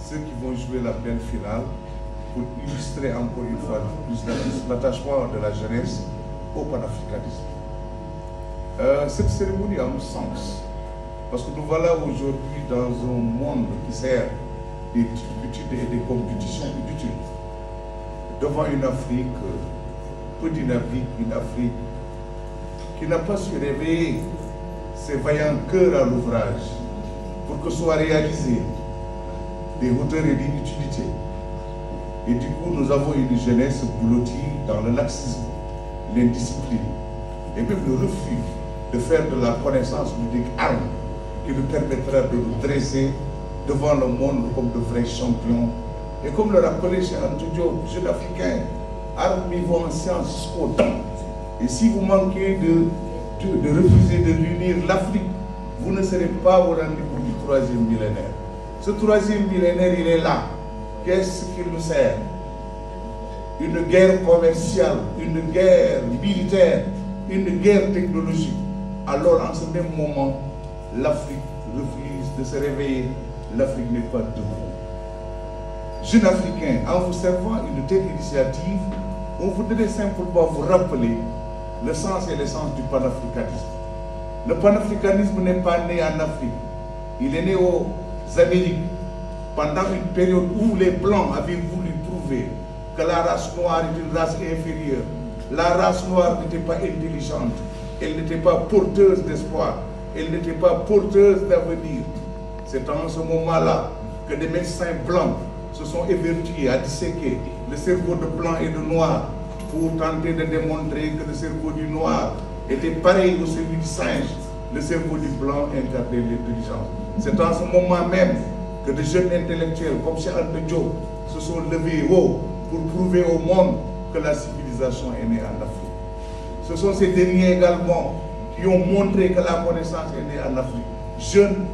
ceux qui vont jouer la belle finale pour illustrer encore une fois plus l'attachement de la jeunesse au panafricanisme. Cette cérémonie a un sens, parce que nous voilà aujourd'hui dans un monde qui sert d'études et des compétitions inutiles, devant une Afrique peu dynamique, une Afrique qui n'a pas su réveiller ses vaillants cœurs à l'ouvrage pour que soient réalisées des hauteurs et des utilités. Et du coup, nous avons une jeunesse blottie dans le laxisme, l'indiscipline et même le refus de faire de la connaissance une arme qui nous permettra de nous dresser devant le monde comme de vrais champions. Et comme le rappelait chez Antonio, jeune africain, armez-vous en sciences jusqu'au temps. Et si vous manquez de refuser de l'unir l'Afrique, vous ne serez pas au rendez-vous du troisième millénaire. Ce troisième millénaire, il est là. Qu'est-ce qu'il nous sert? Une guerre commerciale, une guerre militaire, une guerre technologique. Alors en ce même moment, l'Afrique refuse de se réveiller. L'Afrique n'est pas debout. Jeunes Africains, en vous servant une telle initiative, on voudrait simplement vous rappeler le sens et l'essence du panafricanisme. Le panafricanisme n'est pas né en Afrique. Il est né aux Amériques, pendant une période où les Blancs avaient voulu prouver que la race noire est une race inférieure. La race noire n'était pas intelligente, elle n'était pas porteuse d'espoir, elle n'était pas porteuse d'avenir. C'est en ce moment-là que des médecins blancs se sont évertués à disséquer le cerveau de blanc et de noir pour tenter de démontrer que le cerveau du noir était pareil au celui du singe. Le cerveau du blanc incarnait l'intelligence. C'est en ce moment même que de jeunes intellectuels comme Cheikh Anta Diop se sont levés haut pour prouver au monde que la civilisation est née en Afrique. Ce sont ces derniers également qui ont montré que la connaissance est née en Afrique. Jeunes,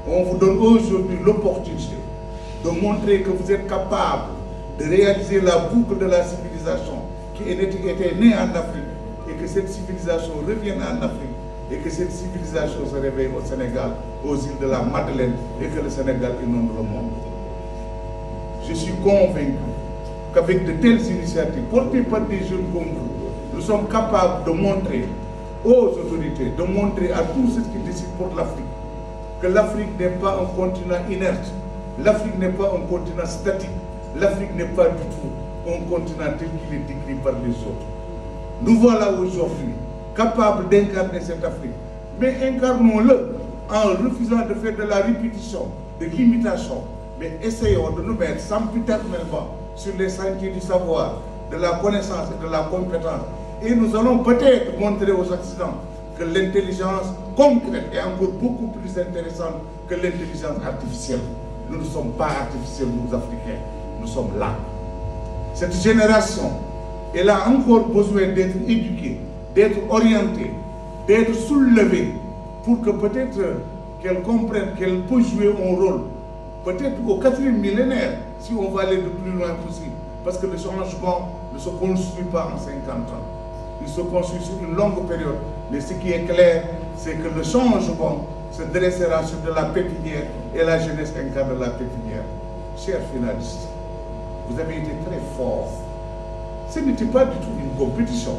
on vous donne aujourd'hui l'opportunité de montrer que vous êtes capable de réaliser la boucle de la civilisation qui était née en Afrique et que cette civilisation revienne en Afrique et que cette civilisation se réveille au Sénégal, aux îles de la Madeleine et que le Sénégal inonde le monde. Je suis convaincu qu'avec de telles initiatives portées par des jeunes comme vous, nous sommes capables de montrer aux autorités, de montrer à tous ceux qui décident pour l'Afrique, que l'Afrique n'est pas un continent inerte, l'Afrique n'est pas un continent statique, l'Afrique n'est pas du tout un continent tel qu'il est décrit par les autres. Nous voilà aujourd'hui capables d'incarner cette Afrique, mais incarnons-le en refusant de faire de la répétition, de l'imitation, mais essayons de nous mettre sempiternellement sur les sentiers du savoir, de la connaissance et de la compétence. Et nous allons peut-être montrer aux Occidentaux que l'intelligence concrète est encore beaucoup plus intéressante que l'intelligence artificielle. Nous ne sommes pas artificiels, nous Africains, nous sommes là. Cette génération, elle a encore besoin d'être éduquée, d'être orientée, d'être soulevée, pour que peut-être qu'elle comprenne qu'elle peut jouer un rôle, peut-être au 4e millénaire, si on va aller le plus loin possible. Parce que le changement ne se construit pas en 50 ans. Il se construit sur une longue période. Mais ce qui est clair, c'est que le changement se dressera sur de la pépinière et la jeunesse incarne la pépinière. Chers finalistes, vous avez été très forts. Ce n'était pas du tout une compétition,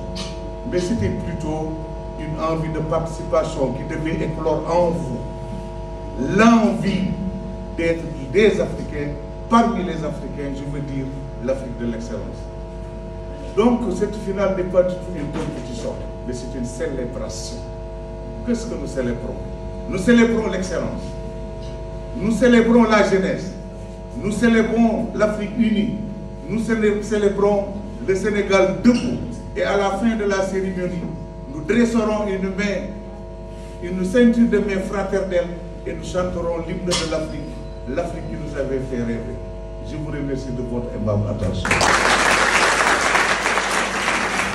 mais c'était plutôt une envie de participation qui devait éclore en vous. L'envie d'être des Africains, parmi les Africains, je veux dire l'Afrique de l'excellence. Donc cette finale n'est pas du tout une compétition, mais c'est une célébration. Qu'est-ce que nous célébrons? Nous célébrons l'excellence. Nous célébrons la jeunesse. Nous célébrons l'Afrique unie. Nous célébrons le Sénégal debout. Et à la fin de la cérémonie, nous dresserons une main, une ceinture de main fraternelle et nous chanterons l'hymne de l'Afrique, l'Afrique qui nous avait fait rêver. Je vous remercie de votre aimable attention.